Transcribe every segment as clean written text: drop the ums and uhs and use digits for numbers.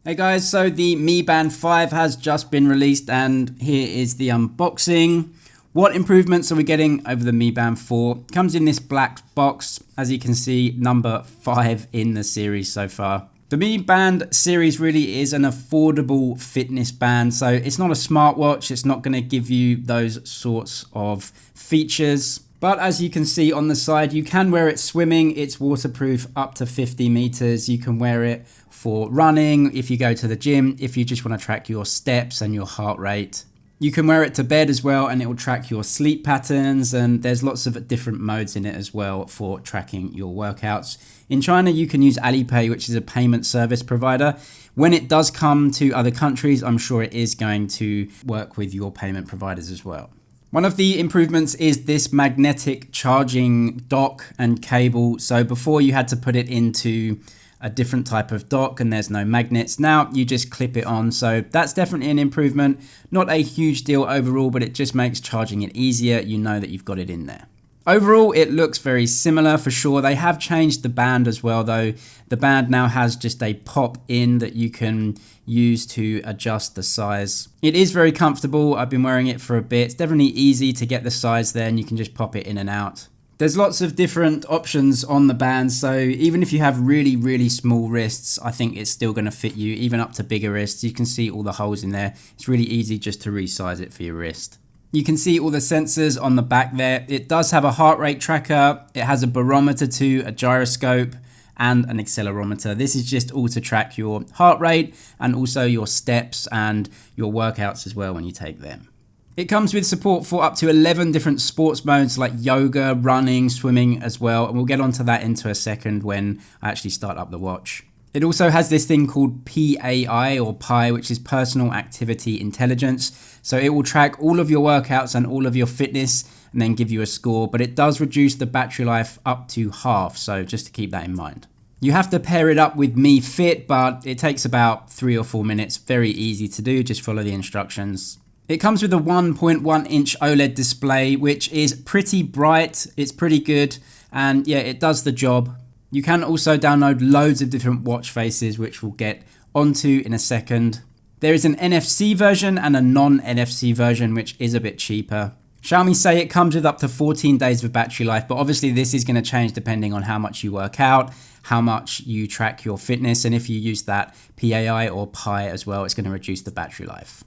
Hey guys, so the Mi Band 5 has just been released and here is the unboxing. What improvements are we getting over the Mi Band 4? It comes in this black box, as you can see, number 5 in the series so far. The Mi Band series really is an affordable fitness band, so it's not a smartwatch, it's not going to give you those sorts of features. But as you can see on the side, you can wear it swimming. It's waterproof up to 50 meters. You can wear it for running, if you go to the gym, if you just want to track your steps and your heart rate. You can wear it to bed as well, and it will track your sleep patterns. And there's lots of different modes in it as well for tracking your workouts. In China, you can use Alipay, which is a payment service provider. When it does come to other countries, I'm sure it is going to work with your payment providers as well. One of the improvements is this magnetic charging dock and cable. So before you had to put it into a different type of dock and there's no magnets. Now you just clip it on. So that's definitely an improvement. Not a huge deal overall, but it just makes charging it easier. You know that you've got it in there. Overall, it looks very similar for sure. They have changed the band as well, though. The band now has just a pop in that you can use to adjust the size. It is very comfortable. I've been wearing it for a bit. It's definitely easy to get the size there and you can just pop it in and out. There's lots of different options on the band, so even if you have really small wrists, I think it's still going to fit you, even up to bigger wrists. You can see all the holes in there. It's really easy just to resize it for your wrist. You can see all the sensors on the back there. It does have a heart rate tracker. It has a barometer too, a gyroscope, and an accelerometer. This is just all to track your heart rate and also your steps and your workouts as well when you take them. It comes with support for up to 11 different sports modes like yoga, running, swimming as well. And we'll get onto that into a second when I actually start up the watch. It also has this thing called PAI or Pi, which is Personal Activity Intelligence. So it will track all of your workouts and all of your fitness and then give you a score, but it does reduce the battery life up to half. So just to keep that in mind. You have to pair it up with Mi Fit, but it takes about 3 or 4 minutes. Very easy to do. Just follow the instructions. It comes with a 1.1 inch OLED display, which is pretty bright. It's pretty good. And yeah, it does the job. You can also download loads of different watch faces, which we'll get onto in a second. There is an NFC version and a non-NFC version, which is a bit cheaper. Xiaomi say it comes with up to 14 days of battery life, but obviously this is going to change depending on how much you work out, how much you track your fitness, and if you use that PAI or Pi as well, it's going to reduce the battery life.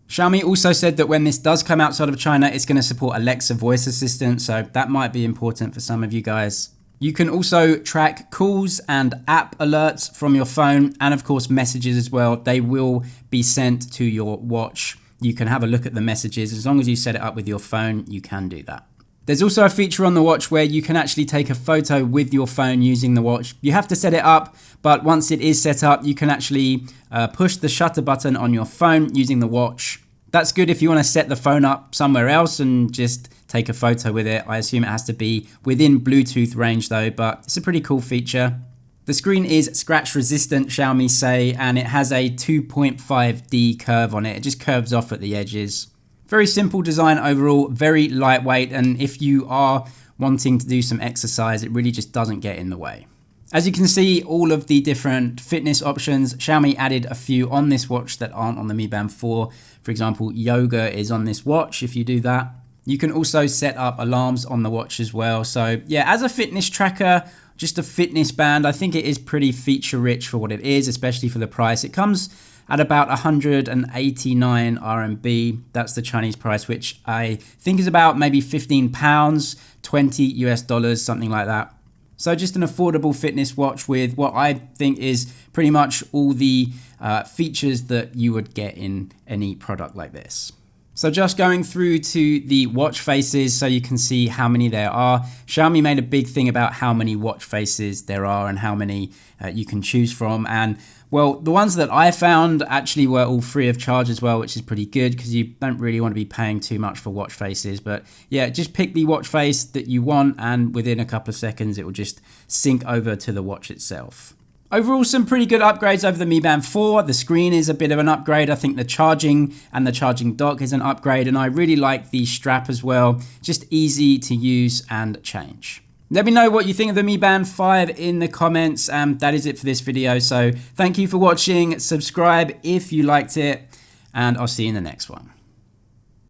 Xiaomi also said that when this does come outside of China, it's going to support Alexa voice assistant, so that might be important for some of you guys. You can also track calls and app alerts from your phone, and of course messages as well. They will be sent to your watch. You can have a look at the messages. As long as you set it up with your phone, you can do that. There's also a feature on the watch where you can actually take a photo with your phone using the watch. You have to set it up, but once it is set up, you can actually push the shutter button on your phone using the watch. That's good if you want to set the phone up somewhere else and just take a photo with it. I assume it has to be within Bluetooth range though, but it's a pretty cool feature. The screen is scratch resistant, Xiaomi say, and it has a 2.5D curve on it. It just curves off at the edges. Very simple design overall, very lightweight, and if you are wanting to do some exercise, it really just doesn't get in the way. As you can see, all of the different fitness options, Xiaomi added a few on this watch that aren't on the Mi Band 4. For example, yoga is on this watch if you do that. You can also set up alarms on the watch as well. So yeah, as a fitness tracker, just a fitness band, I think it is pretty feature rich for what it is, especially for the price. It comes at about 189 RMB. That's the Chinese price, which I think is about maybe 15 pounds, 20 US dollars, something like that. So just an affordable fitness watch with what I think is pretty much all the features that you would get in any product like this. So just going through to the watch faces so you can see how many there are. Xiaomi made a big thing about how many watch faces there are and how many you can choose from. And well, the ones that I found actually were all free of charge as well, which is pretty good because you don't really want to be paying too much for watch faces. But yeah, just pick the watch face that you want and within a couple of seconds, it will just sync over to the watch itself. Overall, some pretty good upgrades over the Mi Band 4. The screen is a bit of an upgrade. I think the charging and the charging dock is an upgrade. And I really like the strap as well. Just easy to use and change. Let me know what you think of the Mi Band 5 in the comments. That is it for this video. So thank you for watching. Subscribe if you liked it, and I'll see you in the next one.